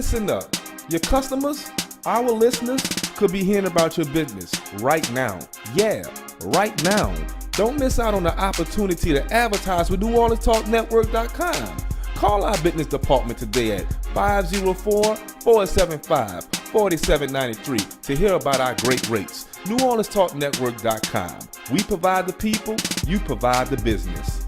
Listen up. Your customers, our listeners, could be hearing about your business right now. Yeah, right now. Don't miss out on the opportunity to advertise with NewOrleansTalkNetwork.com. Call our business department today at 504-475-4793 to hear about our great rates. NewOrleansTalkNetwork.com. We provide the people, you provide the business.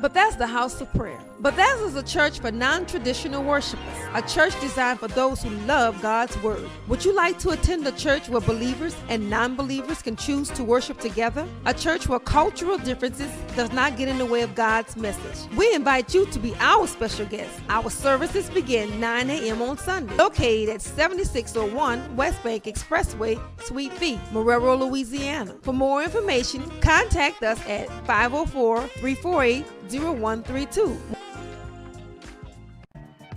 Bethesda House of Prayer. Bethesda is a church for non-traditional worshipers, a church designed for those who love God's Word. Would you like to attend a church where believers and non-believers can choose to worship together? A church where cultural differences does not get in the way of God's message. We invite you to be our special guest. Our services begin 9 a.m. on Sunday, located at 7601 West Bank Expressway, Suite B, Marrero, Louisiana. For more information, contact us at 504-348-0132.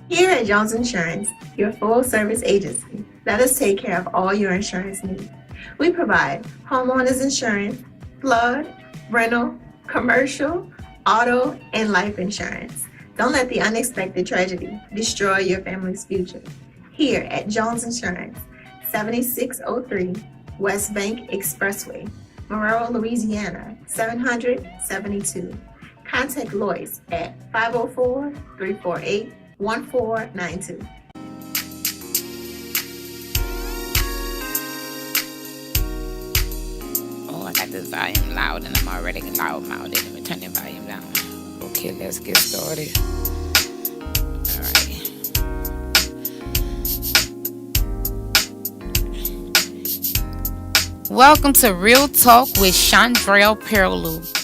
Here at Jones Insurance, your full-service agency, let us take care of all your insurance needs. We provide homeowners insurance, flood, rental, commercial, auto, and life insurance. Don't let the unexpected tragedy destroy your family's future. Here at Jones Insurance, 7603 West Bank Expressway, Marrero, Louisiana, 772. Contact Lois at 504-348-1492. Oh, I got this volume loud and I'm already loud-mouthed. Let me turn the volume down. Okay, let's get started. All right. Welcome to Real Talk with Shondrell Perrilloux.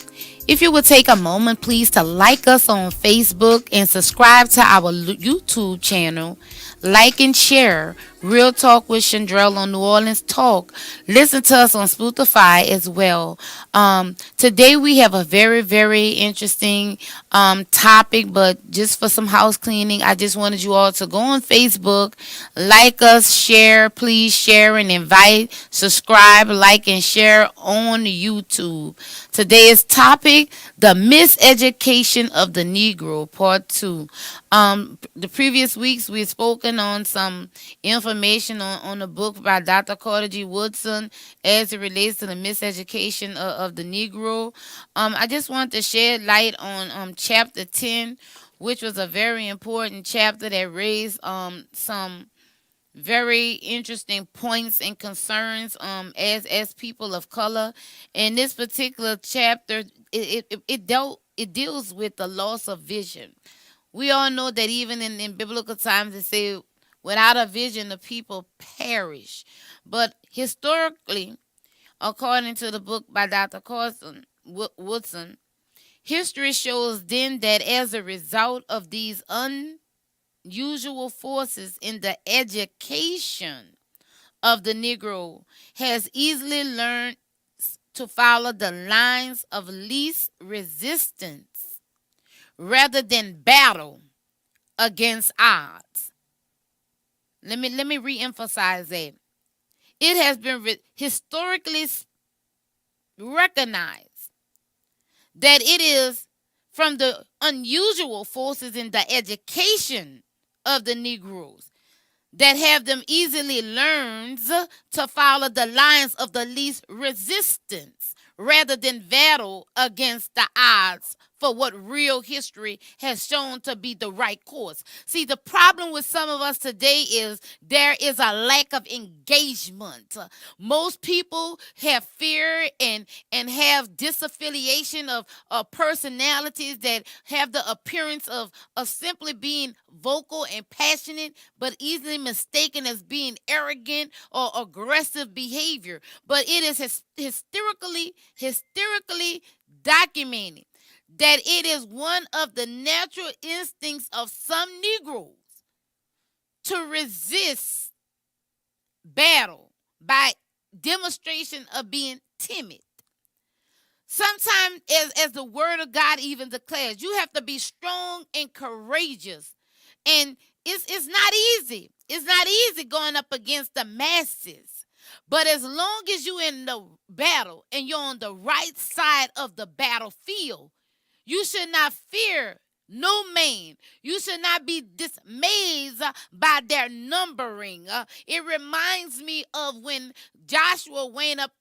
If you would take a moment, please, to like us on Facebook and subscribe to our YouTube channel. Like and share Real Talk with Shondrell on New Orleans Talk. Listen to us on Spotify as well. Today we have a very, very interesting topic, but just for some house cleaning, I just wanted you all to go on Facebook, like us, share, please share and invite, subscribe, like and share on YouTube. Today's topic, the miseducation of the Negro, part 2. The previous weeks we've spoken on some information on a book by Dr. Carter G. Woodson as it relates to the miseducation of the Negro. I just want to shed light on chapter 10, which was a very important chapter that raised some very interesting points and concerns as people of color. In this particular chapter, it deals with the loss of vision. We all know that even in biblical times, they say, without a vision, the people perish. But historically, according to the book by Dr. Woodson, history shows then that as a result of these unusual forces in the education of the Negro has easily learned to follow the lines of least resistance rather than battle against odds. Let me re-emphasize that. It has been historically recognized that it is from the unusual forces in the education of the Negroes that have them easily learns to follow the lines of the least resistance rather than battle against the odds for what real history has shown to be the right course. See, the problem with some of us today is there is a lack of engagement. Most people have fear and have disaffiliation of personalities that have the appearance of simply being vocal and passionate, but easily mistaken as being arrogant or aggressive behavior. But it is hysterically documented that it is one of the natural instincts of some Negroes to resist battle by demonstration of being timid. Sometimes, as the word of God even declares, you have to be strong and courageous. And it's not easy. It's not easy going up against the masses. But as long as you're in the battle and you're on the right side of the battlefield, you should not fear no man. You should not be dismayed by their numbering. It reminds me of when Joshua went up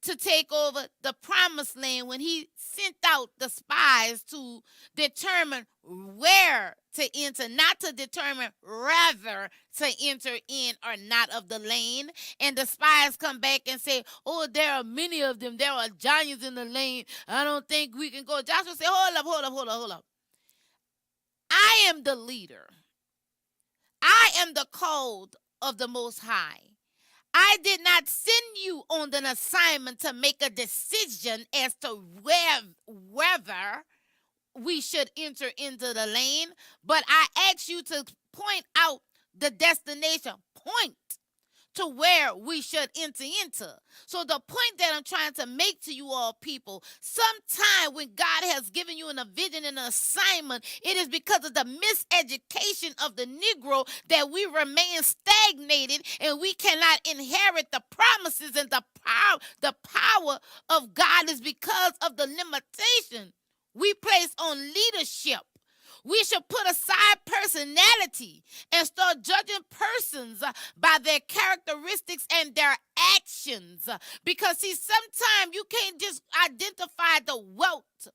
to take over the promised land, when he sent out the spies to determine where to enter, not to determine rather to enter in or not of the land. And the spies come back and say, oh, there are many of them. There are giants in the land. I don't think we can go. Joshua said, hold up. I am the leader. I am the called of the Most High. I did not send you on an assignment to make a decision as to whether we should enter into the land, but I asked you to point out the destination, point to where we should enter into. So the point that I'm trying to make to you all people, sometime when God has given you a vision and an assignment, it is because of the miseducation of the Negro that we remain stagnated and we cannot inherit the promises and the power of God is because of the limitation we place on leadership. We should put aside personality and start judging persons by their characteristics and their actions. Because, see, sometimes you can't just identify the wealth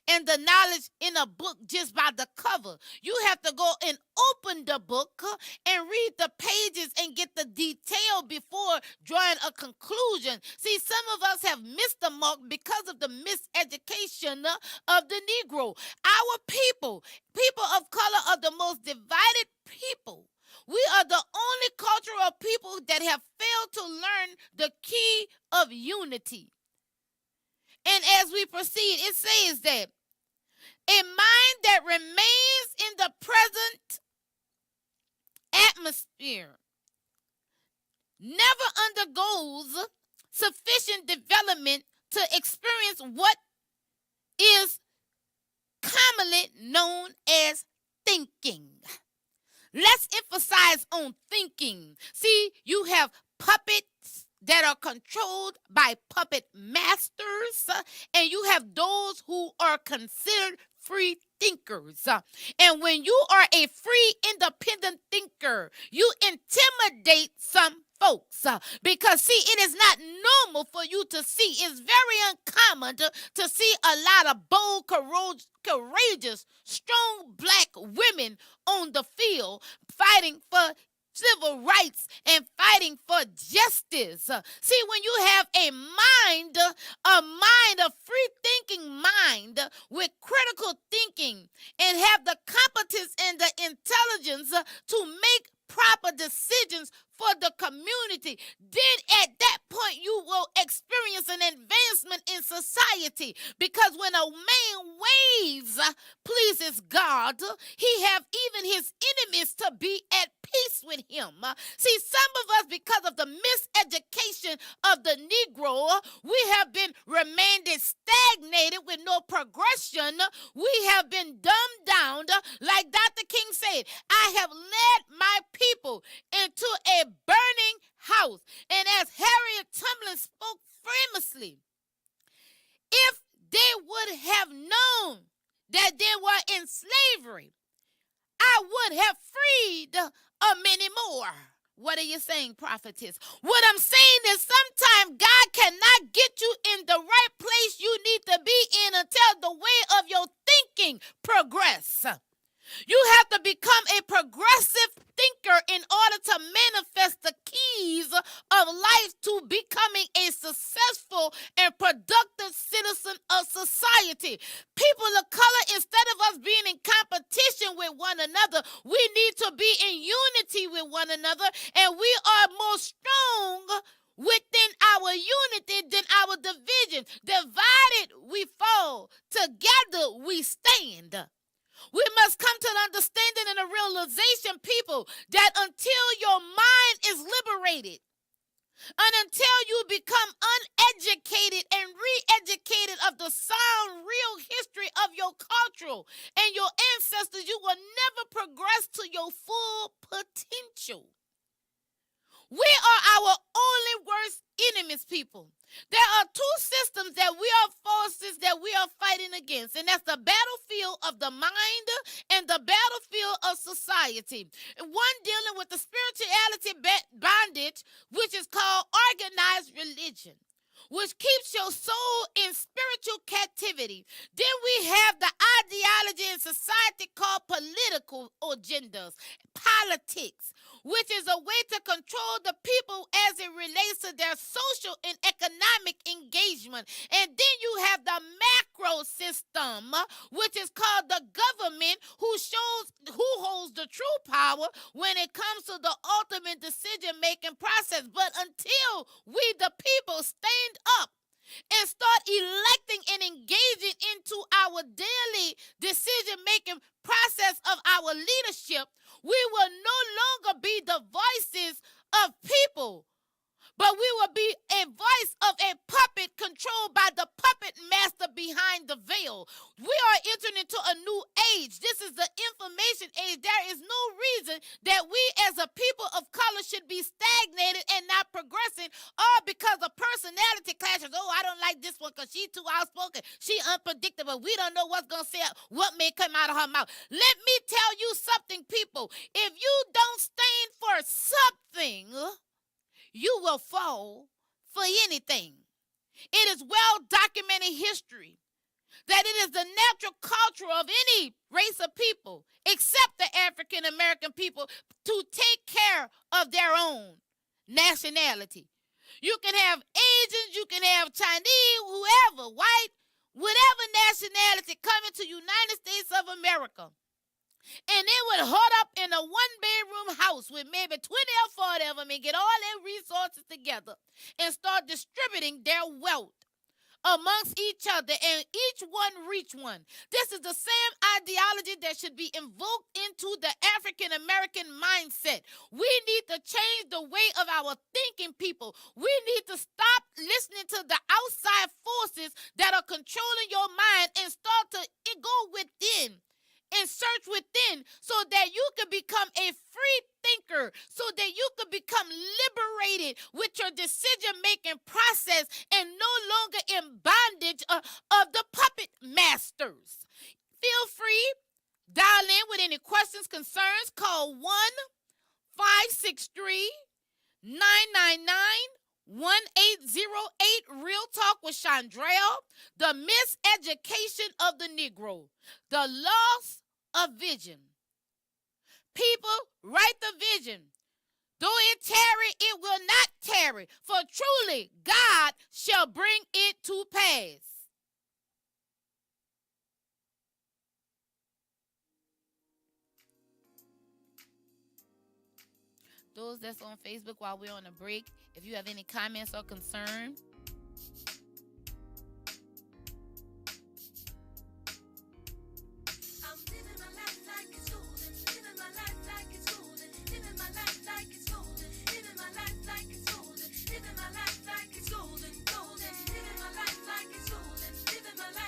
and the knowledge in a book just by the cover. You have to go and open the book and read the pages and get the detail before drawing a conclusion. See, some of us have missed the mark because of the miseducation of the Negro. Our people of color, are the most divided people. We are the only culture of people that have failed to learn the key of unity. And as we proceed, it says that a mind that remains in the present atmosphere never undergoes sufficient development to experience what is commonly known as thinking. Let's emphasize on thinking. See, you have puppets that are controlled by puppet masters, and you have those who are considered free thinkers. And when you are a free, independent thinker, you intimidate some folks because, see, it is not normal for you to see. It's very uncommon to see a lot of bold, courageous, strong black women on the field fighting for civil rights and fighting for justice. See, when you have a free thinking mind with critical thinking and have the competence and the intelligence to make proper decisions for the community, then at that point you will experience an advancement in society. Because when a man ways pleases God, he have even his enemies to be at peace with him. See, some of us, because of the miseducation of the Negro, we have been remained stagnated with no progression. We have been dumbed down. Like Dr. King said, I have led my people into a burning house. And as Harriet Tubman spoke famously, if they would have known that they were in slavery, I would have freed many more. What are you saying, prophetess? What I'm saying is sometimes God cannot get you in the right place you need to be in until the way of your thinking progress. You have to become a progressive thinker in order to manifest the keys of life to becoming a successful and productive citizen of society. People of color, instead of us being in competition with one another, we need to be in unity with one another, and we are more strong within our unity than our division. Divided we fall, together we stand. We must come to the understanding and the realization, people, that until your mind is liberated and until you become uneducated and re-educated of the sound, real history of your culture and your ancestors, you will never progress to your full potential. We are our only worst enemies, people. There are two systems that we are forces that we are fighting against, and that's the battlefield of the mind and the battlefield of society. One dealing with the spirituality bondage, which is called organized religion, which keeps your soul in spiritual captivity. Then we have the ideology in society called political agendas, politics, which is a way to control the people as it relates to their social and economic engagement. And then you have the macro system, which is called the government, who holds the true power when it comes to the ultimate decision-making process. But until we, the people, stand up and start electing and engaging into our daily decision-making process of our leadership, we will no longer be the voices of people, but we will be a voice of a puppet controlled by the puppet master behind the veil. We are entering into a new age. This is the information age. There is no reason that we as a people of color should be stagnated and not progressing, all because of personality clashes. Oh, I don't like this one because she's too outspoken. She unpredictable. We don't know what's going to say, what may come out of her mouth. Let me tell you something, people. If you don't stand for something, you will fall for anything. It is well documented history that it is the natural culture of any race of people, except the African American people, to take care of their own nationality. You can have Asians, you can have Chinese, whoever, white, whatever nationality coming to United States of America. And they would hoard up in a one-bedroom house with maybe 20 or 40 of them and get all their resources together and start distributing their wealth amongst each other, and each one reach one. This is the same ideology that should be invoked into the African-American mindset. We need to change the way of our thinking, people. We need to stop listening to the outside forces that are controlling your mind and start to go within and search within so that you can become a free thinker, so that you can become liberated with your decision-making process and no longer in bondage of the puppet masters. Feel free, dial in with any questions, concerns, call 1-563-999-1808. Real Talk with Shondrell. The miseducation of the Negro. The loss of vision. People, write the vision. Though it tarry, it will not tarry, for truly God shall bring it to pass. Those that's on Facebook while we're on a break, if you have any comments or concern,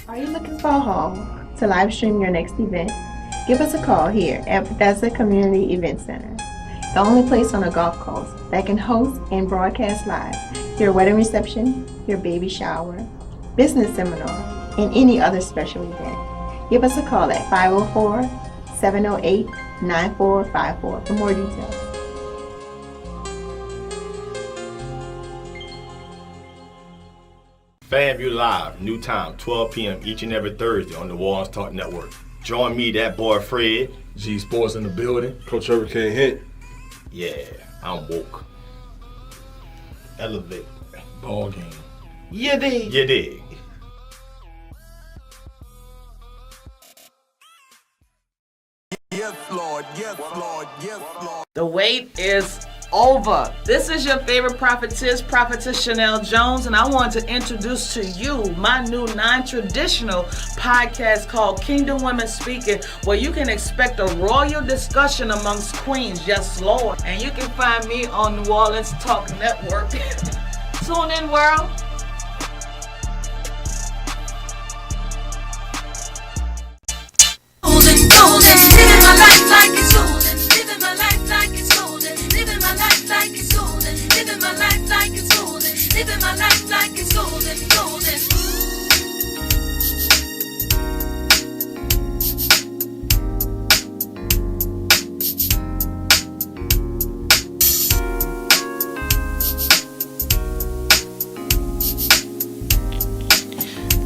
Are you looking for a home to live stream your next event? Give us a call here at Bethesda Community Event Center, the only place on the Gulf Coast that can host and broadcast live your wedding reception, your baby shower, business seminar, and any other special event. Give us a call at 504-708-9454 for more details. FanView Live, new time, 12 p.m. each and every Thursday on the Warren's Talk Network. Join me, that boy Fred. G Sports in the building. Coach Trevor can't hit. Yeah, I'm woke. Elevate. Ball game. You dig? You dig. Yes, Lord. Yes, Lord. Yes, Lord. The wait is over. This is your favorite prophetess Chanel Jones, and I want to introduce to you my new non-traditional podcast called Kingdom Women Speaking, where you can expect a royal discussion amongst queens. Yes, Lord. And you can find me on New Orleans Talk Network. Tune in, world. Living my life like it's golden. Living my life like it's golden. Living my life like it's golden. living my life like it's golden, golden.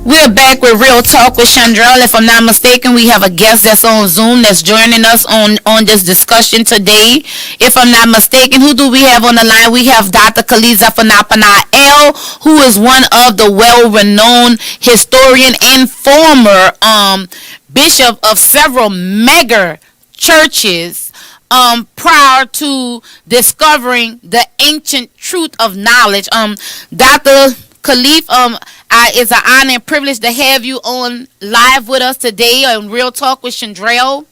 We're back with Real Talk with Shondrell. If I'm not mistaken, we have a guest that's on Zoom that's joining us on this discussion today. If I'm not mistaken, who do we have on the line? We have Dr. Kaliza Fanapana L, who is one of the well-renowned historian and former bishop of several mega churches prior to discovering the ancient truth of knowledge. Dr. Khalif, it's an honor and privilege to have you on live with us today on Real Talk with Shondrell.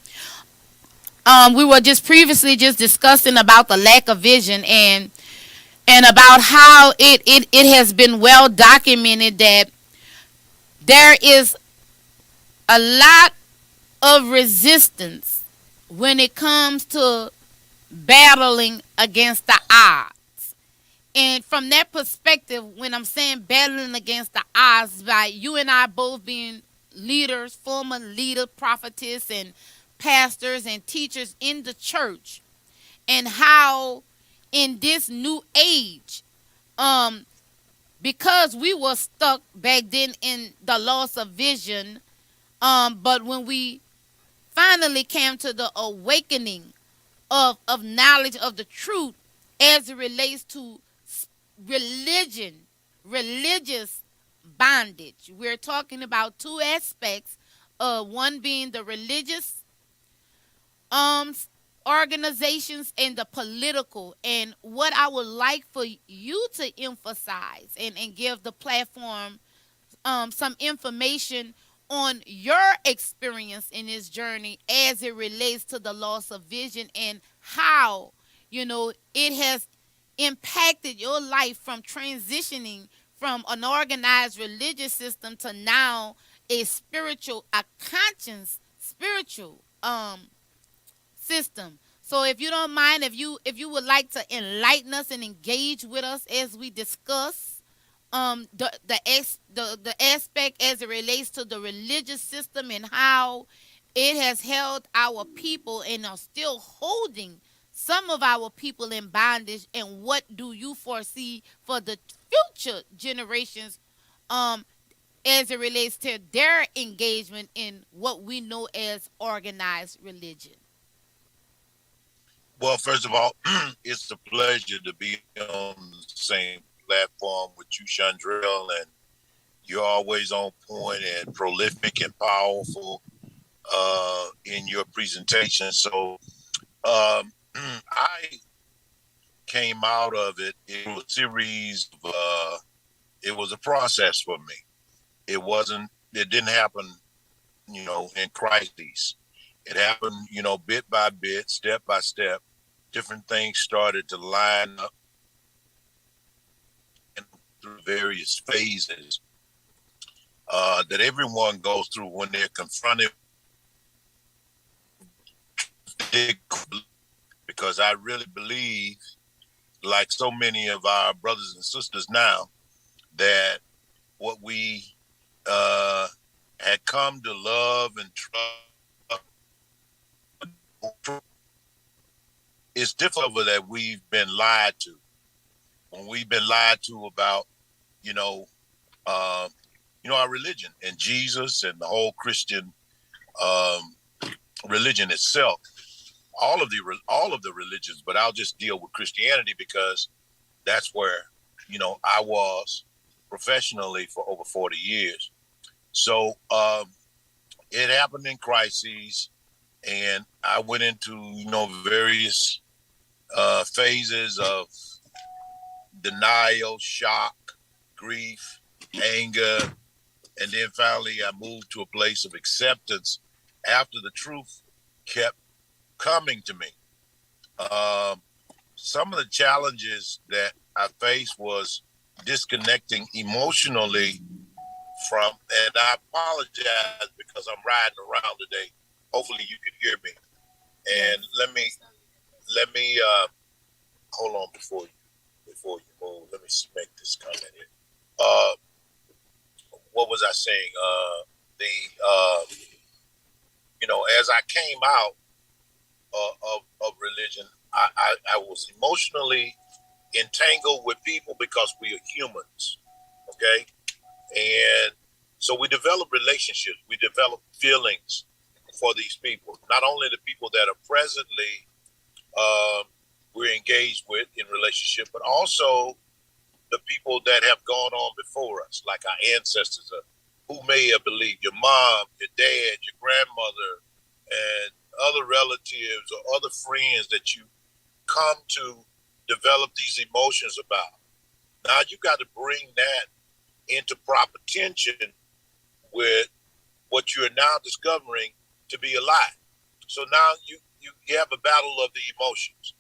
We were just previously just discussing about the lack of vision and about how it has been well documented that there is a lot of resistance when it comes to battling against the odds. And from that perspective, when I'm saying battling against the odds, by you and I both being leaders, former leader, prophetess, and pastors and teachers in the church, and how in this new age, because we were stuck back then in the loss of vision, but when we finally came to the awakening of knowledge of the truth as it relates to religious bondage. We're talking about two aspects, one being the religious organizations and the political. And what I would like for you to emphasize and give the platform some information on your experience in this journey as it relates to the loss of vision and how, it has impacted your life from transitioning from an organized religious system to now a conscious spiritual system. So if you don't mind, if you would like to enlighten us and engage with us as we discuss the aspect as it relates to the religious system and how it has held our people and are still holding some of our people in bondage, and what do you foresee for the future generations as it relates to their engagement in what we know as organized religion? Well, first of all, it's a pleasure to be on the same platform with you, Shondrell, and you're always on point and prolific and powerful in your presentation. So I came out of it. It was a series of, it was a process for me. It didn't happen, in crises. It happened, bit by bit, step by step. Different things started to line up through various phases that everyone goes through when they're confronted. Because I really believe, like so many of our brothers and sisters now, that what we had come to love and trust, it's difficult that we've been lied to. When we've been lied to about, our religion and Jesus and the whole Christian religion itself. All of the religions, but I'll just deal with Christianity because that's where, I was professionally for over 40 years. So it happened in crises, and I went into, various phases of denial, shock, grief, anger, and then finally I moved to a place of acceptance after the truth kept coming to me. Some of the challenges that I faced was disconnecting emotionally from, and I apologize because I'm riding around today. Hopefully you can hear me. And let me hold on before you. before you move. Let me make this comment here. What was I saying? As I came out of religion, I was emotionally entangled with people because we are humans, okay? And so we develop relationships, we develop feelings for these people, not only the people that are presently we're engaged with in relationship, but also the people that have gone on before us, like our ancestors, who may have believed, your mom, your dad, your grandmother, and other relatives or other friends that you come to develop these emotions about. Now you got to bring that into proper tension with what you are now discovering to be a lie. So now you have a battle of the emotions.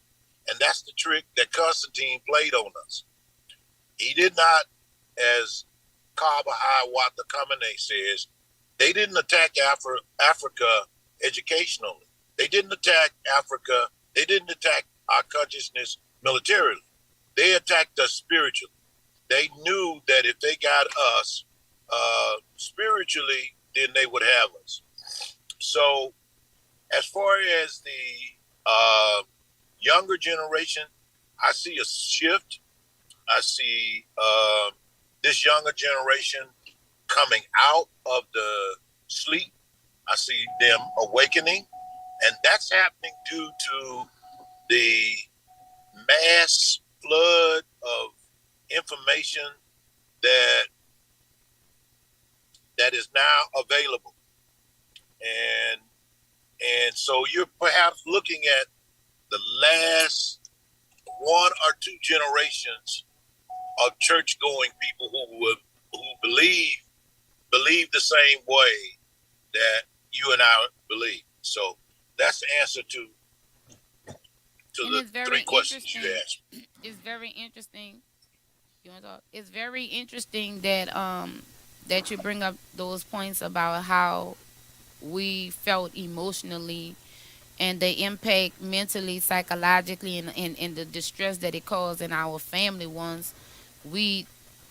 And that's the trick that Constantine played on us. He did not, as Kabahai Wata Kamene says, they didn't attack Africa educationally. They didn't attack Africa. They didn't attack our consciousness militarily. They attacked us spiritually. They knew that if they got us spiritually, then they would have us. So as far as the younger generation, I see a shift. I see this younger generation coming out of the sleep. I see them awakening, and that's happening due to the mass flood of information that is now available. And so you're perhaps looking at the last one or two generations of church-going people who believe the same way that you and I believe. So that's the answer to the three questions you asked. It's very interesting. You want to talk? It's very interesting that you bring up those points about how we felt emotionally and the impact mentally, psychologically, and the distress that it caused in our family once we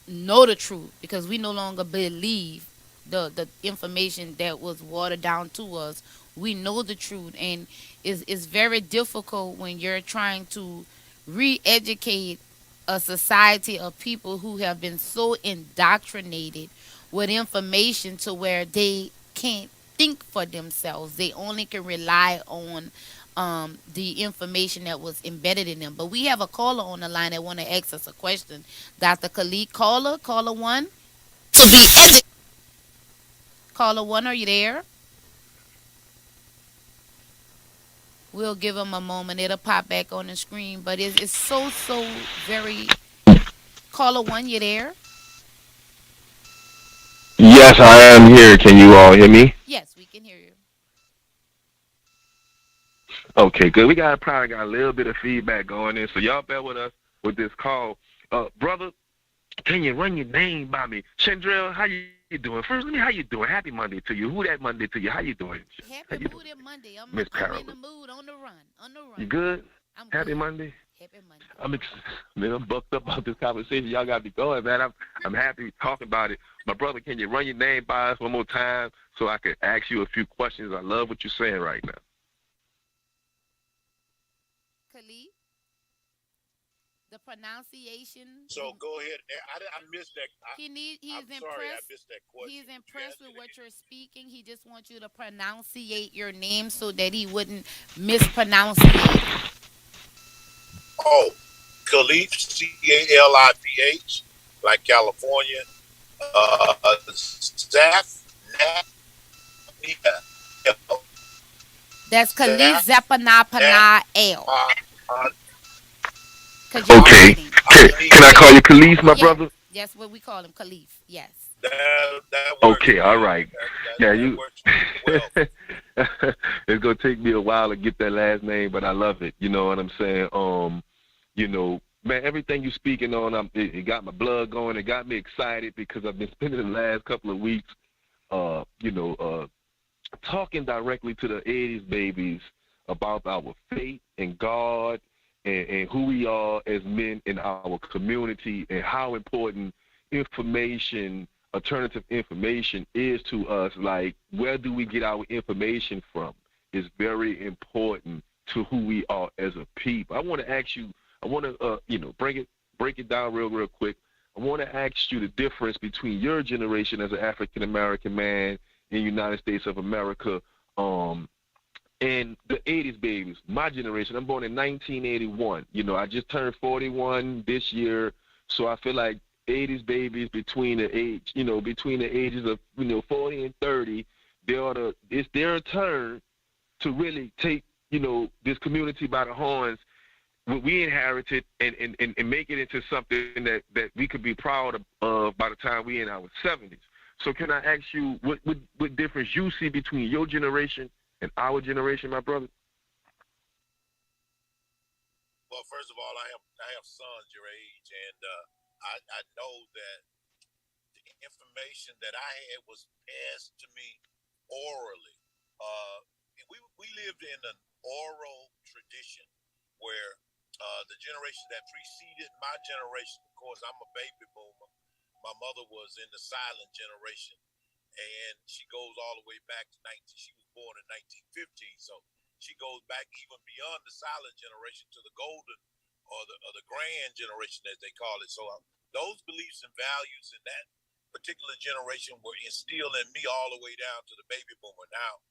know the truth, because we no longer believe the information that was watered down to us. We know the truth, and it's very difficult when you're trying to re-educate a society of people who have been so indoctrinated with information to where they can't think for themselves. They only can rely on the information that was embedded in them. But we have a caller on the line that want to ask us a question. Dr. Khalid, caller one. To be edited. Caller one, are you there? We'll give him a moment. It'll pop back on the screen. But it's so very. Caller one, you there? Yes, I am here. Can you all hear me? Yes, we can hear you. Okay, good. We probably got a little bit of feedback going in, so y'all bear with us with this call. Brother, can you run your name by me? Shondrell, how you doing? First, how you doing? Happy Monday to you. Who that Monday to you? How you doing? Happy Mood Monday. I'm Miss in the mood, on the run. You good? I'm Happy good. Monday? Happy Monday. I'm bucked up about this conversation. Y'all got to be going, man. I'm happy talking about it. My brother, can you run your name by us one more time so I can ask you a few questions? I love what you're saying right now. Khalid, the pronunciation. So go ahead. I missed that. He's impressed. Sorry, I missed that question. He's impressed with what you're speaking. He just wants you to pronunciate your name so that he wouldn't mispronounce it. Oh, Khalif, Caliph, like California. Zaf, That's Khalif Zapana L. Okay. Can I call you Khalif, my brother? That's what we call him, Khalif. Yes. That works. Okay, all right. That works well. It's gonna take me a while to get that last name, but I love it. You know what I'm saying? Man, everything you're speaking on, it got my blood going. It got me excited because I've been spending the last couple of weeks, talking directly to the 80s babies about our faith in God and who we are as men in our community, and how important information, alternative information, is to us. Like, where do we get our information from? Is very important to who we are as a people. I want to ask you. I want to break it down real quick. I want to ask you the difference between your generation as an African American man in the United States of America, and the 80s babies, my generation. I'm born in 1981. I just turned 41 this year, so I feel like 80s babies between the ages of 40 and 30, it's their turn to really take this community by the horns, what we inherited, and make it into something that we could be proud of by the time we in our 70s. So can I ask you what difference you see between your generation and our generation, my brother? Well, first of all, I have sons your age, and I know that the information that I had was passed to me orally. We lived in an oral tradition where the generation that preceded my generation, of course, I'm a baby boomer. My mother was in the silent generation, and she goes all the way back to she was born in 1915, so she goes back even beyond the silent generation to the golden or the grand generation, as they call it. So those beliefs and values in that particular generation were instilled in me all the way down to the baby boomer. Now,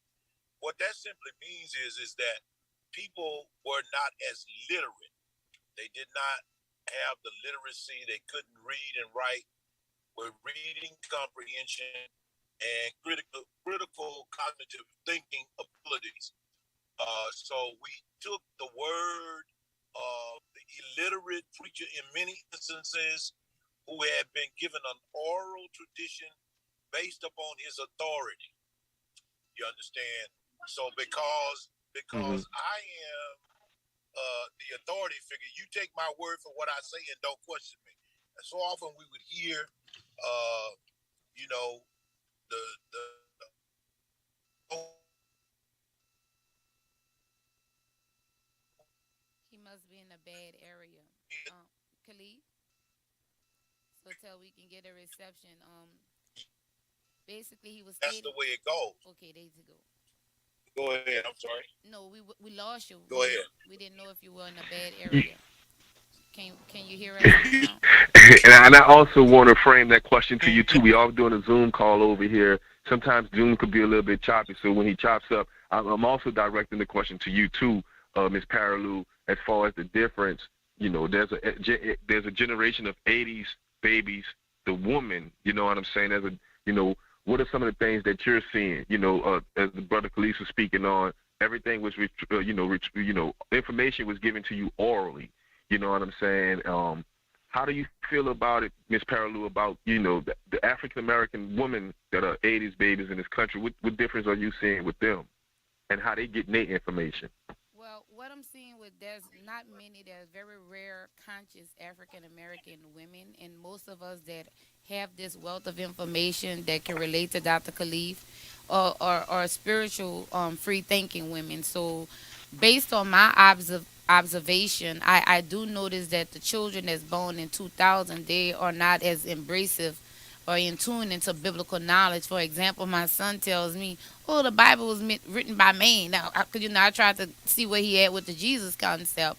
what that simply means is that people were not as literate. They did not have the literacy. They couldn't read and write with reading comprehension and critical cognitive thinking abilities. So we took the word of the illiterate preacher in many instances who had been given an oral tradition based upon his authority. You understand? So because I am the authority figure, you take my word for what I say and don't question me. And so often we would hear, the He must be in a bad area. Khalid, so till we can get a reception. Basically, he was that's stating. the way it goes. Okay, there you go. Go ahead. I'm sorry. No, we lost you. Go ahead. We didn't know if you were in a bad area. Can you hear us now? And I also want to frame that question to you too. We all doing a Zoom call over here. Sometimes Zoom could be a little bit choppy, so when he chops up, I'm also directing the question to you too, Ms. Perrilloux, as far as the difference. There's a generation of 80s babies, the woman. You know what I'm saying? What are some of the things that you're seeing? As the brother Khalees was speaking on, everything was, information was given to you orally. You know what I'm saying? How do you feel about it, Ms. Perrilloux, about, the African-American women that are 80s babies in this country? What difference are you seeing with them and how they get their information? Well, what I'm seeing there's not many, there's very rare conscious African American women, and most of us that have this wealth of information that can relate to Dr. Khalif or spiritual free thinking women. So based on my observation, I do notice that the children that's born in 2000, they are not as embracive or in tune into biblical knowledge. For example, my son tells me, "Oh, the Bible was written by man." Now, I tried to see where he at with the Jesus concept,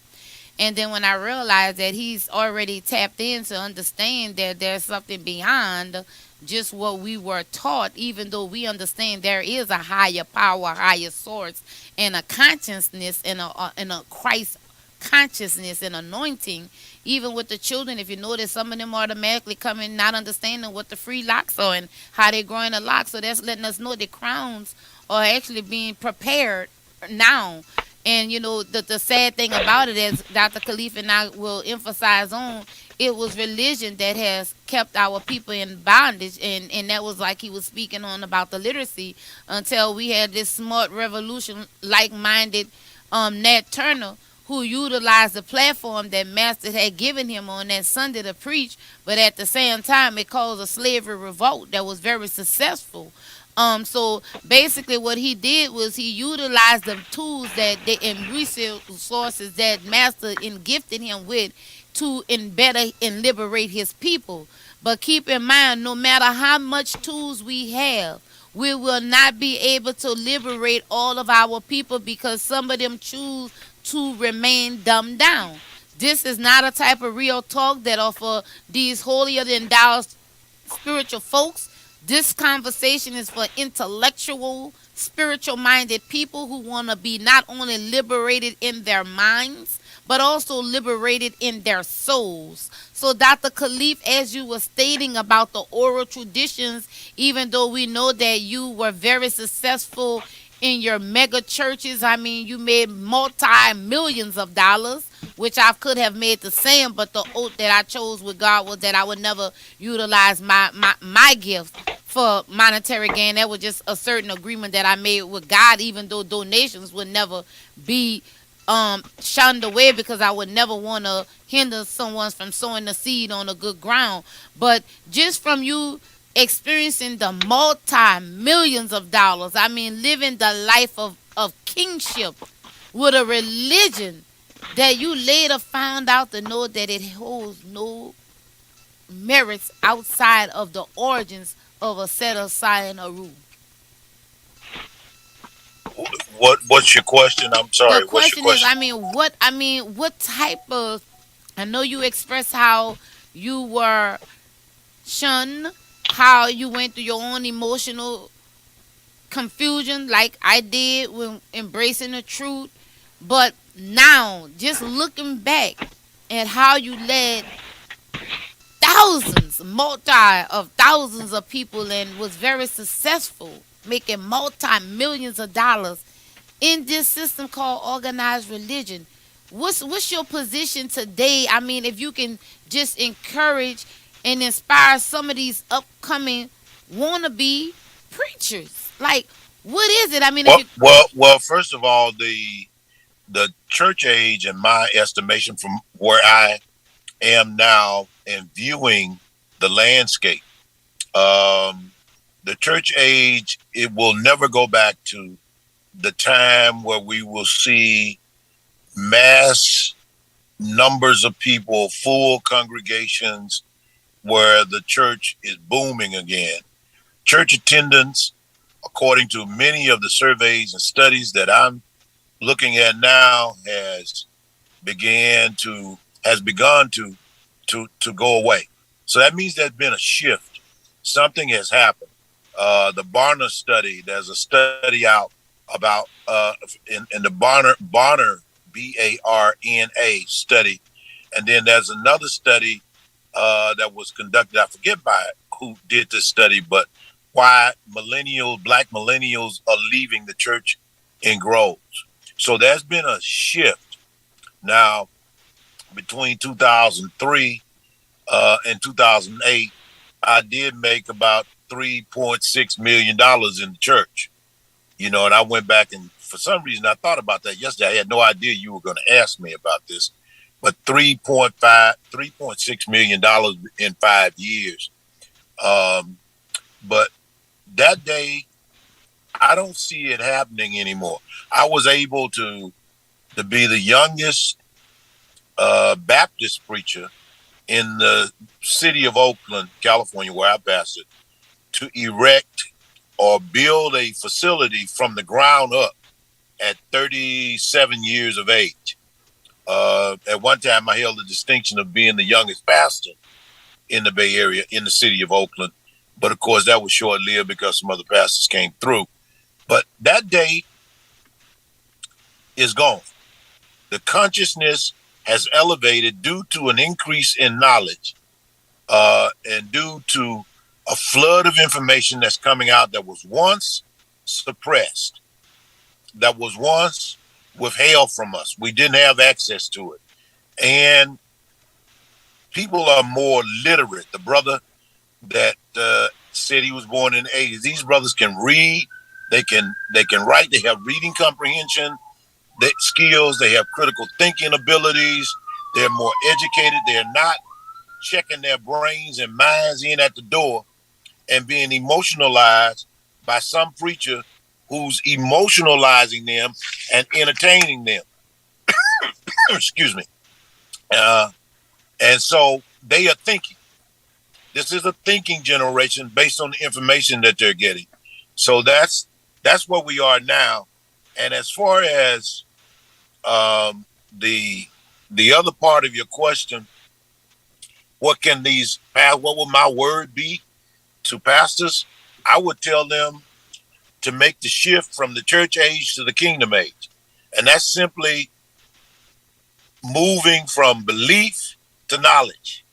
and then when I realized that he's already tapped in to understand that there's something beyond just what we were taught, even though we understand there is a higher power, higher source, and a consciousness and a Christ consciousness and anointing. Even with the children, if you notice, some of them automatically come in not understanding what the free locks are and how they're growing a lock. So that's letting us know the crowns are actually being prepared now. And the sad thing about it, as Dr. Khalif and I will emphasize on, it was religion that has kept our people in bondage, and that was like he was speaking on about the literacy, until we had this smart revolution, like-minded Nat Turner, who utilized the platform that Master had given him on that Sunday to preach, but at the same time it caused a slavery revolt that was very successful. So basically what he did was he utilized the tools that they and resources that Master gifted him with to better and liberate his people. But keep in mind, no matter how much tools we have, we will not be able to liberate all of our people because some of them choose to remain dumbed down. This is not a type of real talk that are for these holier than thou spiritual folks. This conversation is for intellectual, spiritual minded people who want to be not only liberated in their minds, but also liberated in their souls. So, Dr. Khalif, as you were stating about the oral traditions, even though we know that you were very successful in your mega churches, I mean, you made multi millions of dollars, which I could have made the same, but the oath that I chose with God was that I would never utilize my gift for monetary gain. That was just a certain agreement that I made with God, even though donations would never be shunned away because I would never want to hinder someone from sowing the seed on a good ground. But just from you experiencing the multi-millions of dollars, I mean, living the life of kingship with a religion that you later found out to know that it holds no merits outside of the origins of a set aside a rule. What's your question? I'm sorry. The What's your question is, question? what type of? I know you expressed how you were shunned, how you went through your own emotional confusion, like I did when embracing the truth. But now, just looking back at how you led thousands of people and was very successful, making multi millions of dollars in this system called organized religion. What's your position today? I mean, if you can just encourage and inspire some of these upcoming wannabe preachers, like what is it? I mean, if you Well. First of all, the church age, in my estimation, from where I am now and viewing the landscape, the church age, it will never go back to the time where we will see mass numbers of people, full congregations, where the church is booming again. Church attendance, according to many of the surveys and studies that I'm looking at now, has begun to go away. So that means there's been a shift. Something has happened. The Barna study, there's a study out about in the Barna BARNA study, and then there's another study that was conducted. I forget by who did this study, but why black millennials are leaving the church in groves. So there's been a shift. Now, between 2003 and 2008, I did make about $3.6 million in the church. You know, and I went back and for some reason I thought about that yesterday. I had no idea you were going to ask me about this, but $3.6 million in 5 years. But that day, I don't see it happening anymore. I was able to be the youngest Baptist preacher in the city of Oakland, California, where I pastored, to erect or build a facility from the ground up at 37 years of age. At one time, I held the distinction of being the youngest pastor in the Bay Area, in the city of Oakland. But of course, that was short-lived because some other pastors came through. But that day is gone. The consciousness has elevated due to an increase in knowledge and due to a flood of information that's coming out that was once suppressed, that was once withheld from us. We didn't have access to it. And people are more literate. The brother that said he was born in the 80s, these brothers can read, they can write, they have reading comprehension, skills. They have critical thinking abilities. They're more educated. They're not checking their brains and minds in at the door and being emotionalized by some preacher who's emotionalizing them and entertaining them. Excuse me. Uh, and so they are thinking. This is a thinking generation based on the information that they're getting. So that's where we are now. And as far as the other part of your question, what will my word be to pastors? I would tell them to make the shift from the church age to the kingdom age. And that's simply moving from belief to knowledge.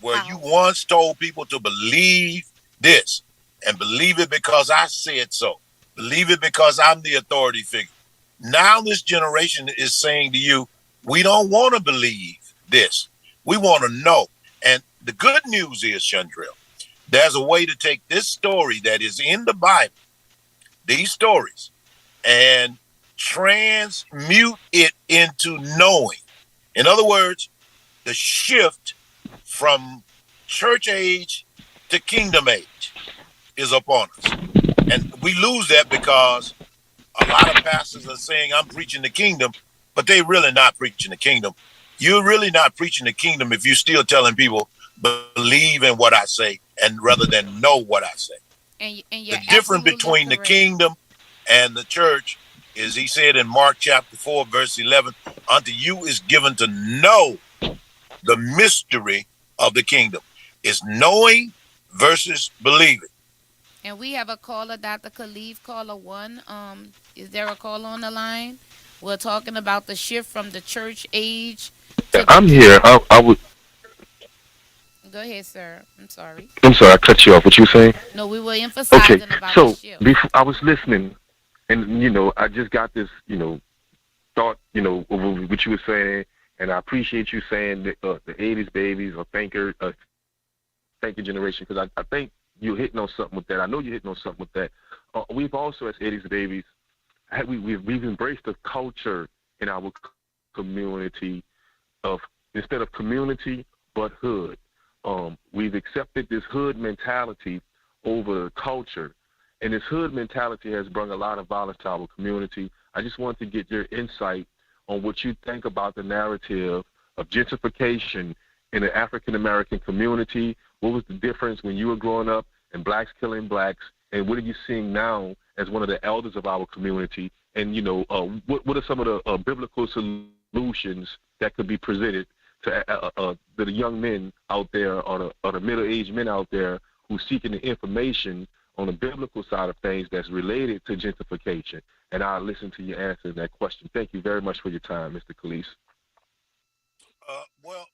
Where you once told people to believe this and believe it because I said so. Believe it because I'm the authority figure. Now this generation is saying to you, we don't want to believe this. We want to know. And the good news is, Shondrell, there's a way to take this story that is in the Bible, these stories, and transmute it into knowing. In other words, the shift from church age to kingdom age is upon us. And we lose that because a lot of pastors are saying, I'm preaching the kingdom, but they're really not preaching the kingdom. You're really not preaching the kingdom if you're still telling people, believe in what I say, and rather than know what I say. And the difference between the kingdom and the church is, he said in Mark chapter 4, verse 11, unto you is given to know the mystery of the kingdom. It's knowing versus believing. And we have a caller, Dr. Khalif, caller one. Is there a caller on the line? We're talking about the shift from the church age to the I'm here. I would. Go ahead, sir. I'm sorry. I'm sorry, I cut you off. What you saying? No, we were Okay, emphasizing about the so shift. before I was listening, and I just got this, thought, of what you were saying, and I appreciate you saying that the '80s babies or thinker generation, because I think you're hitting on something with that. I know you're hitting on something with that. We've also, as '80s babies, we've embraced a culture in our community of, instead of community but hood. We've accepted this hood mentality over culture, and this hood mentality has brought a lot of violence to our community. I just want to get your insight on what you think about the narrative of gentrification in the African American community. What was the difference when you were growing up and blacks killing blacks, and what are you seeing now as one of the elders of our community? And what are some of the biblical solutions that could be presented to the young men out there, or the middle-aged men out there who's seeking the information on the biblical side of things that's related to gentrification? And I'll listen to your answer to that question. Thank you very much for your time, Mr. Khalif. Well,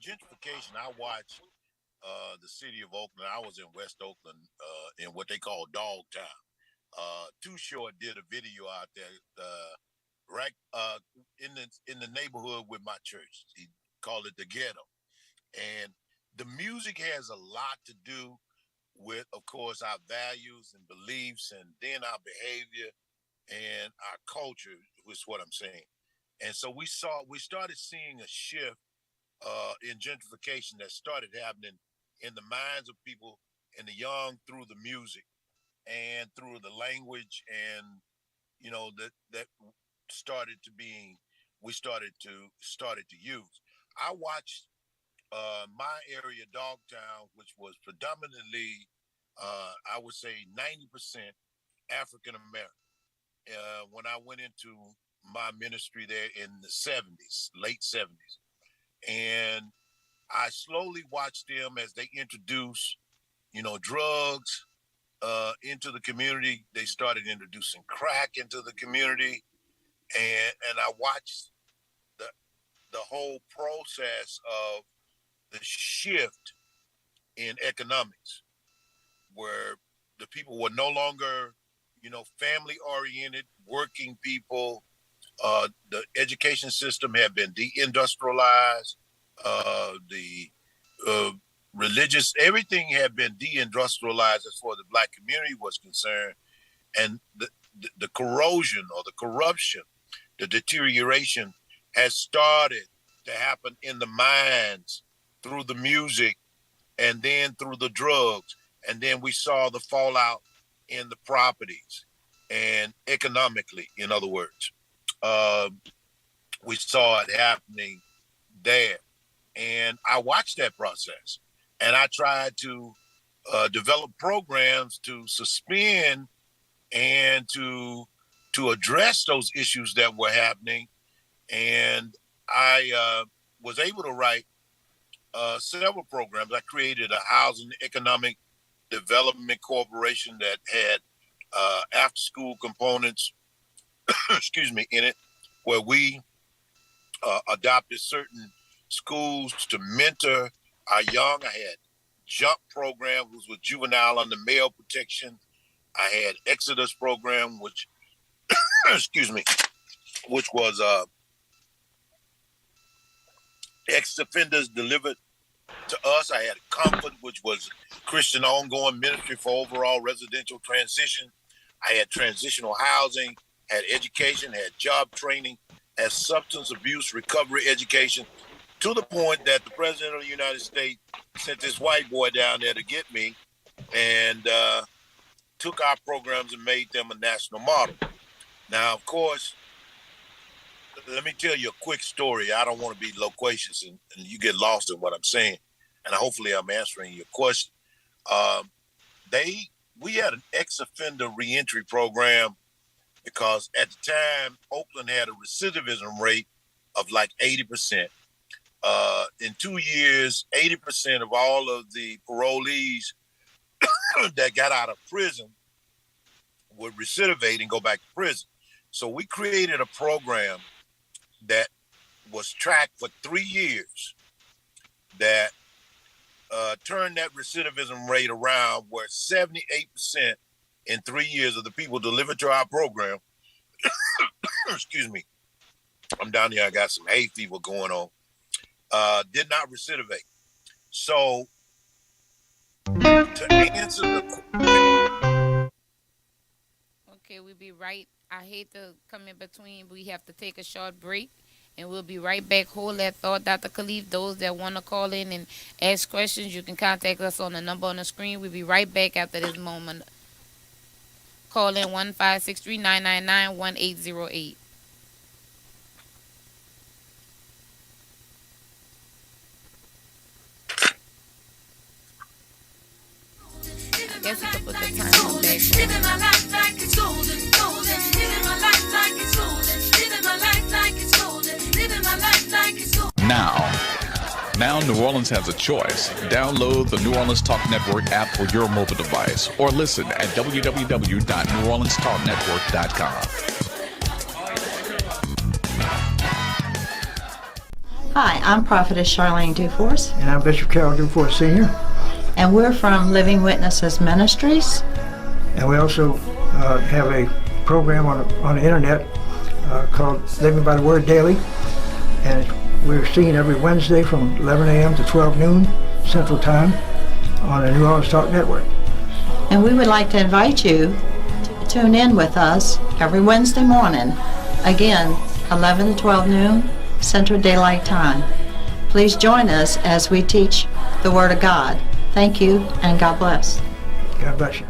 gentrification, I watched the city of Oakland. I was in West Oakland in what they call Dogtown. Too Short did a video out there right in the neighborhood with my church. He called it the ghetto. And the music has a lot to do with, of course, our values and beliefs, and then our behavior and our culture, is what I'm saying. And so we started seeing a shift in gentrification that started happening in the minds of people and the young through the music and through the language, and that started to being we started to use. I watched my area, Dogtown, which was predominantly, I would say 90% African American. When I went into my ministry there in the 70s, late 70s, and I slowly watched them as they introduced, drugs into the community. They started introducing crack into the community, and I watched the whole process of the shift in economics, where the people were no longer, family oriented, working people. The education system had been deindustrialized. The religious, everything had been deindustrialized as far as the black community was concerned. and the corrosion or the corruption, the deterioration has started to happen in the minds through the music and then through the drugs. And then we saw the fallout in the properties and economically, in other words. We saw it happening there. And I watched that process. And I tried to develop programs to suspend and to address those issues that were happening. And I was able to write several programs. I created a housing economic development corporation that had after-school components, in it, where we adopted certain schools to mentor our young. I had JUMP program, which was juvenile under male protection. I had Exodus program, which, which was ex-offenders delivered to us. I had Comfort, which was Christian ongoing ministry for overall residential transition. I had transitional housing, had education, had job training, had substance abuse recovery education, to the point that the President of the United States sent this white boy down there to get me and took our programs and made them a national model. Now, of course, let me tell you a quick story. I don't want to be loquacious and you get lost in what I'm saying. And hopefully I'm answering your question. We had an ex-offender reentry program because at the time, Oakland had a recidivism rate of like 80%. In 2 years, 80% of all of the parolees that got out of prison would recidivate and go back to prison. So we created a program that was tracked for 3 years that turned that recidivism rate around, where 78% in 3 years of the people delivered to our program, excuse me, I'm down here, I got some hay fever going on, did not recidivate. So to answer the... Okay, we'll be right. I hate to come in between. We have to take a short break, and we'll be right back. Hold that thought, Dr. Khalif. Those that want to call in and ask questions, you can contact us on the number on the screen. We'll be right back after this moment. Call in 1-563-999-1808. I guess you can put the time on back. Living my life like it's golden, golden. Living my life like it's golden. Living my life like it's golden. Living my life like it's golden. Now New Orleans has a choice. Download the New Orleans Talk Network app for your mobile device or listen at www.neworleanstalknetwork.com. Hi, I'm Prophetess Charlene Duforce. And I'm Bishop Carol Duforce Sr. And we're from Living Witnesses Ministries. And we also have a program on the internet called Living by the Word Daily. And we're seen every Wednesday from 11 a.m. to 12 noon Central Time on the New Orleans Talk Network. And we would like to invite you to tune in with us every Wednesday morning. Again, 11 to 12 noon Central Daylight Time. Please join us as we teach the Word of God. Thank you, and God bless. God bless you.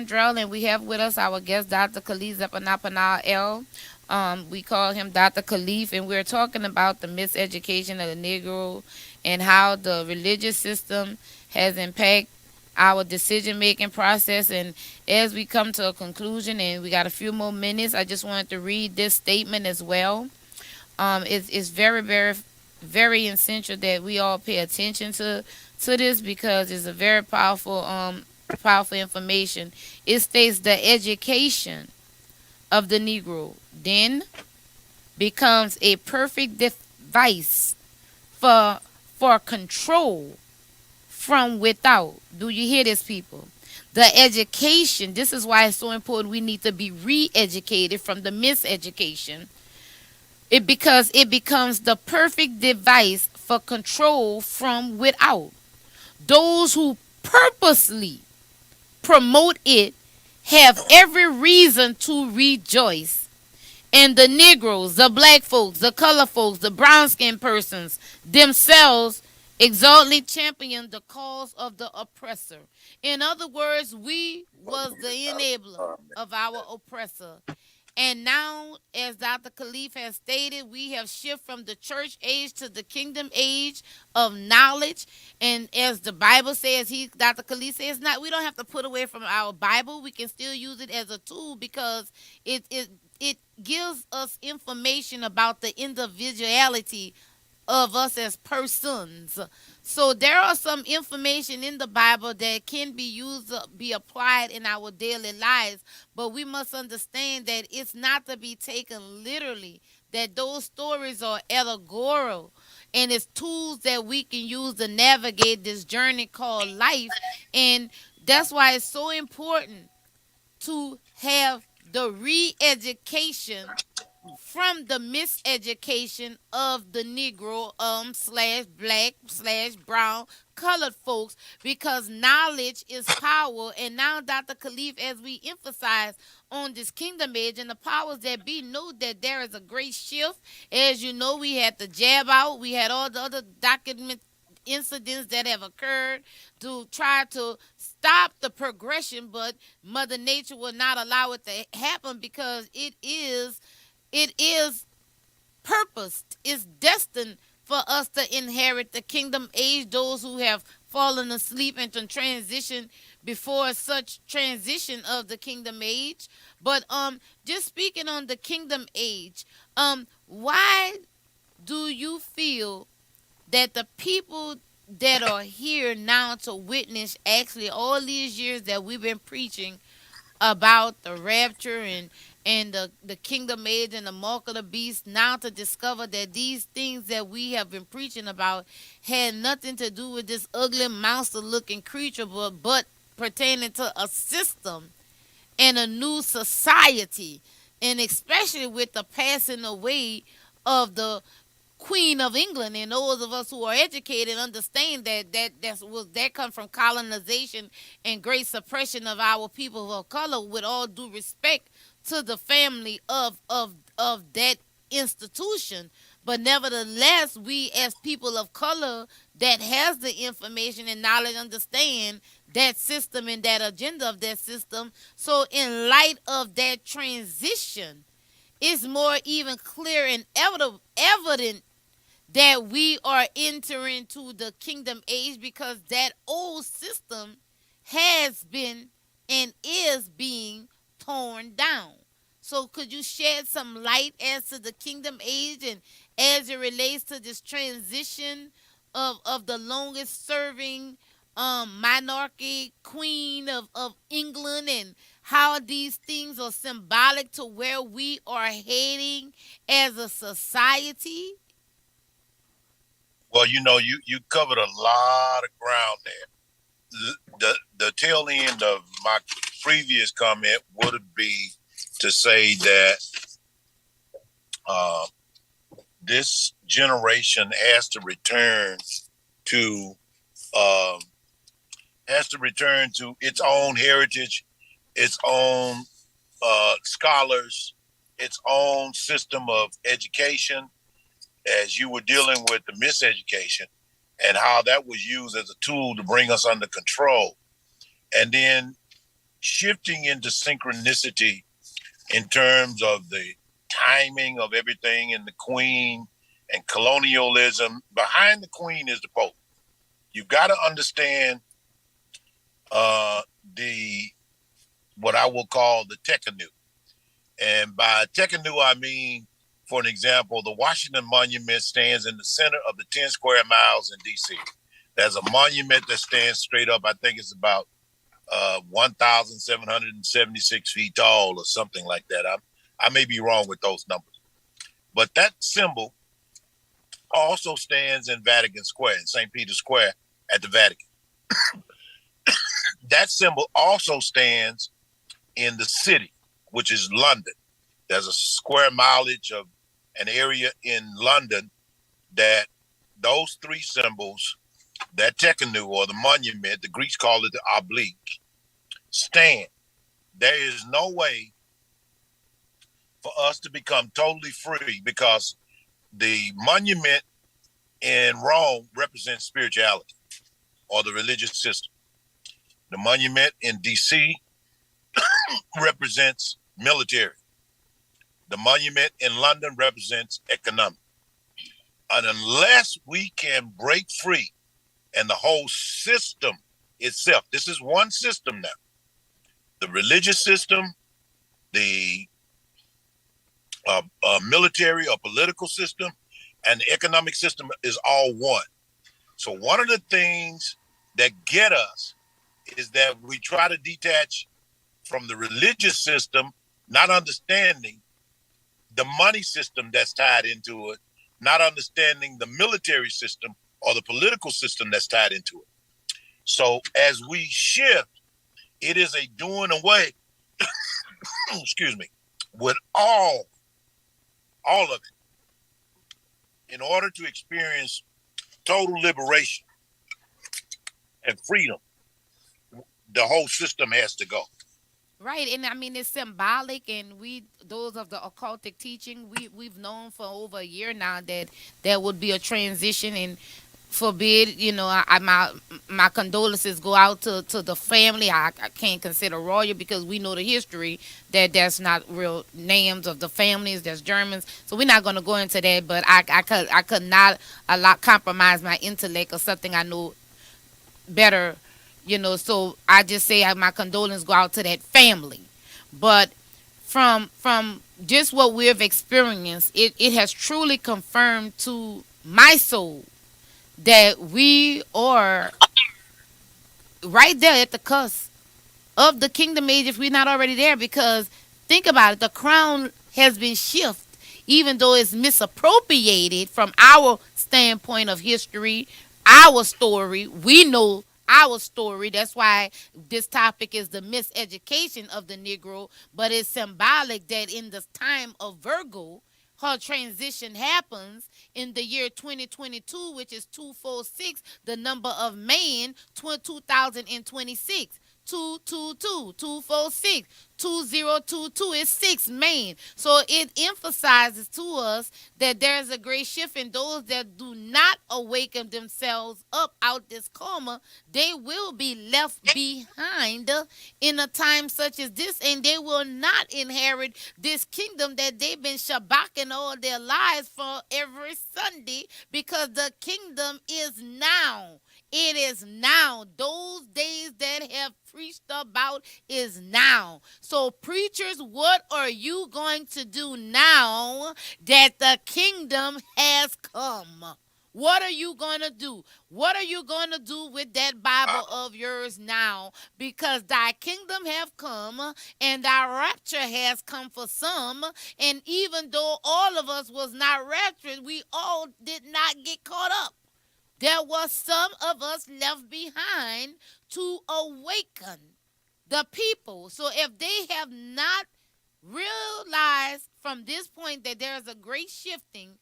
Shondrell, and we have with us our guest, Dr. Khalif Zepanapana L. We call him Dr. Khalif, and we're talking about the miseducation of the Negro and how the religious system has impacted our decision-making process. And as we come to a conclusion, and we got a few more minutes, I just wanted to read this statement as well. It's very, very, very essential that we all pay attention to this because it's a very powerful information. It states the education of the Negro then becomes a perfect device for control from without. Do you hear this, people? The education, this is why it's so important we need to be re-educated from the miseducation. Because it becomes the perfect device for control from without. Those who purposely promote it have every reason to rejoice. And the Negroes, the black folks, the color folks, the brown skinned persons themselves exaltedly champion the cause of the oppressor. In other words, we was the enabler of our oppressor. And now, as Dr. Khalif has stated, we have shifted from the church age to the kingdom age of knowledge. And as the Bible says, Dr. Khalif says, we don't have to put away from our Bible. We can still use it as a tool because it gives us information about the individuality of us as persons. So there are some information in the Bible that can be used, be applied in our daily lives, but we must understand that it's not to be taken literally, that those stories are allegorical, and it's tools that we can use to navigate this journey called life. And that's why it's so important to have the re-education from the miseducation of the Negro slash black slash brown colored folks, because knowledge is power. And now, Dr. Khalif, as we emphasize on this kingdom age and the powers that be, know that there is a great shift. As you know, we had the jab out, we had all the other document incidents that have occurred to try to stop the progression, but Mother Nature will not allow it to happen because it is purposed, it's destined for us to inherit the kingdom age. Those who have fallen asleep and to transition before such transition of the kingdom age. But just speaking on the kingdom age, why do you feel that the people that are here now to witness actually all these years that we've been preaching about the rapture and the kingdom age and the mark of the beast, now to discover that these things that we have been preaching about had nothing to do with this ugly monster looking creature, but pertaining to a system and a new society, and especially with the passing away of the Queen of England. And those of us who are educated understand that comes from colonization and great suppression of our people of color, with all due respect to the family of that institution. But nevertheless, we as people of color that has the information and knowledge understand that system and that agenda of that system. So in light of that transition, it's more even clear and evident that we are entering to the kingdom age, because that old system has been and is being torn down. So could you shed some light as to the kingdom age and as it relates to this transition of the longest serving monarchy queen of England, and how these things are symbolic to where we are heading as a society? Well, you covered a lot of ground there. The tail end of my previous comment would be to say that this generation has to return to its own heritage, its own scholars, its own system of education, as you were dealing with the miseducation and how that was used as a tool to bring us under control. And then shifting into synchronicity in terms of the timing of everything and the queen and colonialism. Behind the queen is the Pope. You've got to understand uh, the what I will call the Tekanu. And by Tekanu, I mean, for an example, the Washington Monument stands in the center of the 10 square miles in D.C. There's a monument that stands straight up. I think it's about 1,776 feet tall or something like that. I may be wrong with those numbers. But that symbol also stands in Vatican Square, in St. Peter's Square at the Vatican. That symbol also stands in the city, which is London. There's a square mileage of an area in London that those three symbols, that Tekenu or the monument, the Greeks call it the oblique, stand. There is no way for us to become totally free because the monument in Rome represents spirituality or the religious system. The monument in DC represents military. The monument in London represents economic. And unless we can break free and the whole system itself, this is one system now. The religious system, the military or political system, and the economic system is all one. So one of the things that get us is that we try to detach from the religious system, not understanding the money system that's tied into it, not understanding the military system or the political system that's tied into it. So as we shift, it is a doing away, excuse me, with all of it. In order to experience total liberation and freedom, the whole system has to go. Right, and I mean it's symbolic, and we those of the occultic teaching we've known for over a year now that there would be a transition, and forbid, my condolences go out to the family. I can't consider royal because we know the history that that's not real names of the families. There's Germans, so we're not going to go into that. But I could not compromise my intellect or something I know better, so I just say my condolences go out to that family. But from just what we've experienced, it has truly confirmed to my soul that we are right there at the cusp of the kingdom age if we're not already there. Because think about it, the crown has been shifted, even though it's misappropriated from our standpoint of history, our story. We know our story. That's why this topic is the miseducation of the Negro. But it's symbolic that in the time of Virgo, her transition happens in the year 2022, which is 246, the number of man, 2026. 222, 246, 2022 is 6 man. So it emphasizes to us that there's a great shift, in those that do not awaken themselves up out this coma, they will be left behind in a time such as this, and they will not inherit this kingdom that they've been shabaking all their lives for every Sunday, because the kingdom is now. It is now. Those days that have preached about is now. So preachers, what are you going to do now that the kingdom has come? What are you going to do? What are you going to do with that Bible of yours now? Because thy kingdom have come, and thy rapture has come for some. And even though all of us was not raptured, we all did not get caught up. There was some of us left behind to awaken the people. So if they have not realized from this point that there is a great shifting,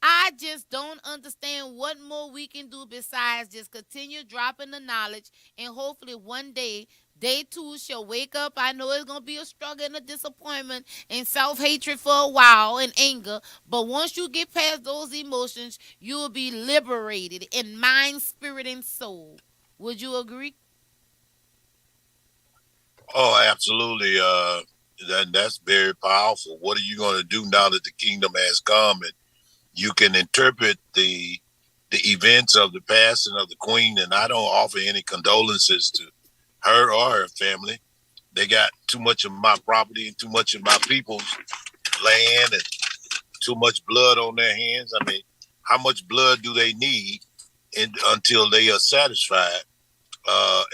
I just don't understand what more we can do besides just continue dropping the knowledge, and hopefully one day they too shall wake up. I know it's going to be a struggle and a disappointment and self-hatred for a while and anger, but once you get past those emotions, you will be liberated in mind, spirit, and soul. Would you agree? Oh, absolutely. That's very powerful. What are you going to do now that the kingdom has come, and you can interpret the events of the passing of the queen? And I don't offer any condolences to her or her family. They got too much of my property and too much of my people's land and too much blood on their hands. I mean, how much blood do they need until they are satisfied?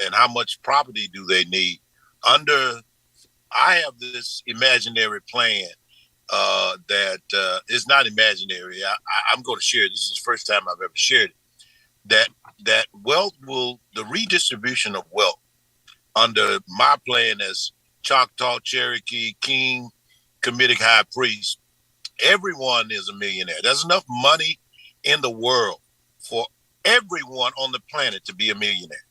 And how much property do they need? I have this imaginary plan that is not imaginary. I'm going to share it. This is the first time I've ever shared it. That the redistribution of wealth under my plan as Choctaw, Cherokee, King, Comedic High Priest, everyone is a millionaire. There's enough money in the world for everyone on the planet to be a millionaire.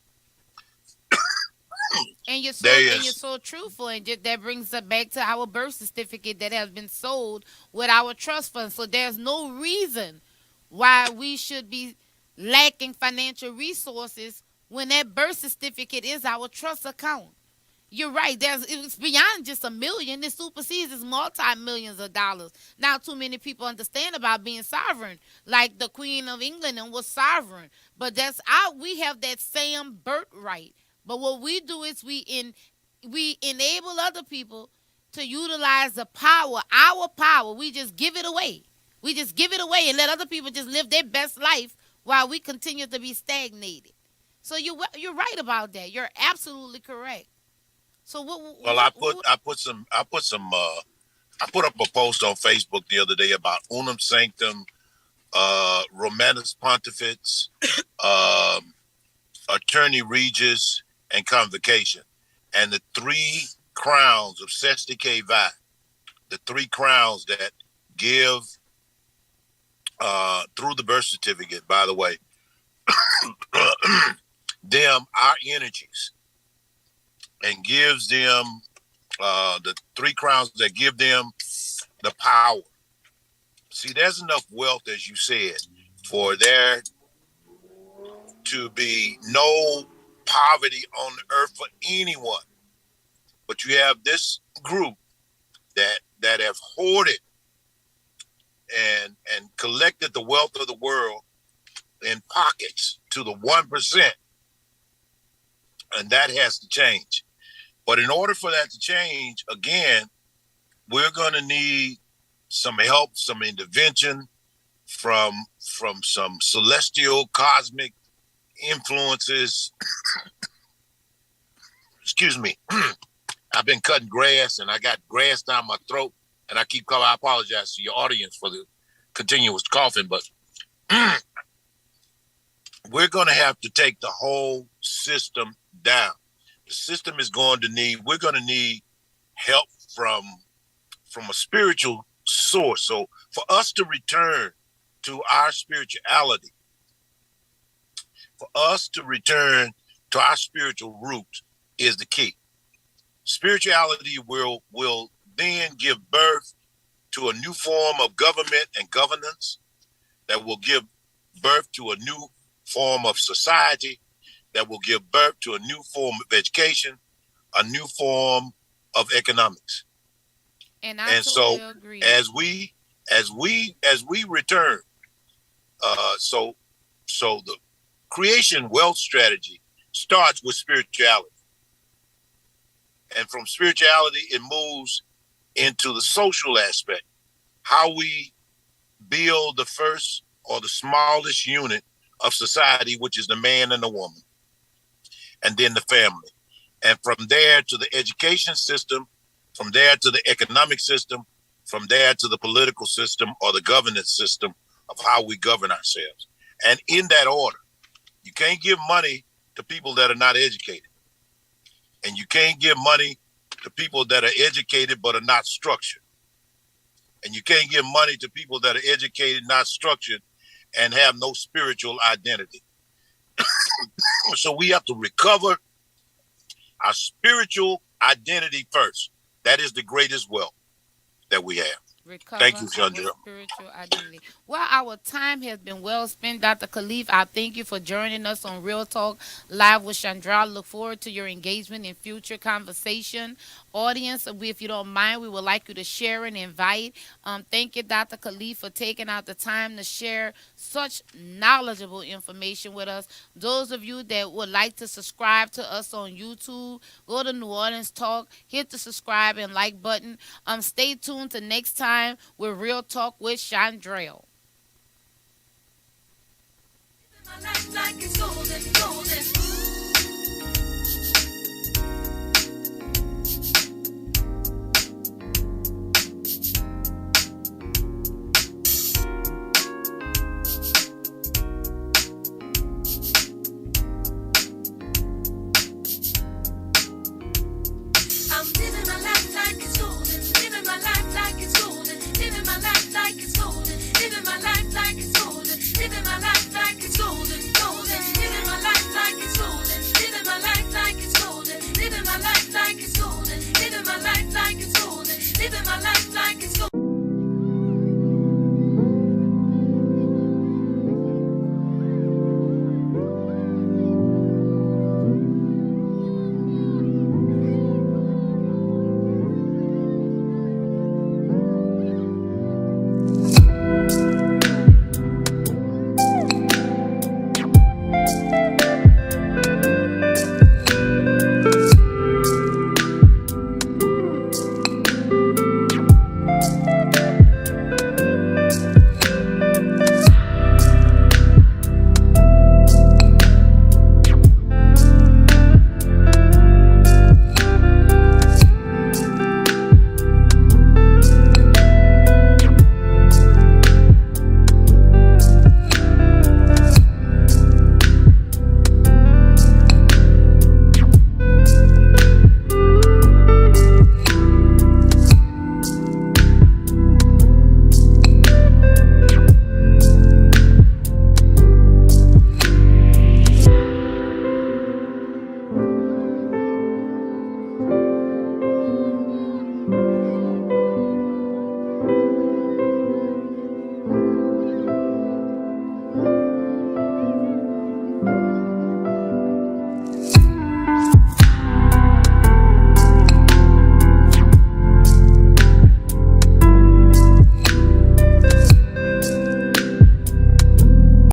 And you're so truthful, and that brings us back to our birth certificate that has been sold with our trust fund. So there's no reason why we should be lacking financial resources when that birth certificate is our trust account. You're right. It's beyond just $1 million. It supersedes multi-millions of dollars. Now, too many people understand about being sovereign, like the Queen of England was sovereign. But we have that same birthright. But what we do is we enable other people to utilize the power, our power. We just give it away. We just give it away and let other people just live their best life while we continue to be stagnated. So you're right about that. You're absolutely correct. So I put up a post on Facebook the other day about unum sanctum, Romanus Pontifex, Attorney Regis, and Convocation, and the 3 crowns of Sesti Kvi, the 3 crowns that give through the birth certificate, by the way, them our energies, and gives them the 3 crowns that give them the power. See, there's enough wealth, as you said, for there to be no poverty on earth for anyone. But you have this group that have hoarded and collected the wealth of the world in pockets to the 1%. And that has to change. But in order for that to change, again, we're going to need some help, some intervention from some celestial, cosmic influences. Excuse me. I've been cutting grass and I got grass down my throat, and I keep calling. I apologize to your audience for the continuous coughing, but we're going to have to take the whole system down. The system is we're going to need help from a spiritual source. So for us to return to our spirituality, for us to return to our spiritual roots is the key. Spirituality will then give birth to a new form of government and governance that will give birth to a new form of society, that will give birth to a new form of education, a new form of economics. And so agree. as we return, so the creation wealth strategy starts with spirituality. And from spirituality, it moves into the social aspect, how we build the first or the smallest unit of society, which is the man and the woman, and then the family. And from there to the education system, from there to the economic system, from there to the political system or the governance system of how we govern ourselves. And in that order, you can't give money to people that are not educated. And you can't give money to people that are educated but are not structured. And you can't give money to people that are educated, not structured, and have no spiritual identity. So we have to recover our spiritual identity first. That is the greatest wealth that we have. Recover Thank you, our Shondrell. spiritual identity. Well, our time has been well spent, Dr. Khalif. I thank you for joining us on Real Talk Live with Chandra. Look forward to your engagement in future conversation. Audience, if you don't mind, we would like you to share and invite. Thank you, Dr. Khalif, for taking out the time to share such knowledgeable information with us. Those of you that would like to subscribe to us on YouTube, go to New Orleans Talk, hit the subscribe and like button. Stay tuned to next time with Real Talk with Shondrell. My life like it's golden, golden. I'm living my life like it's golden, living my life like it's golden, living my life like it's golden, living my life like it's golden, living my life like it's golden, golden, living my life like it's golden, living my life like it's golden, living my life like it's golden, living my life like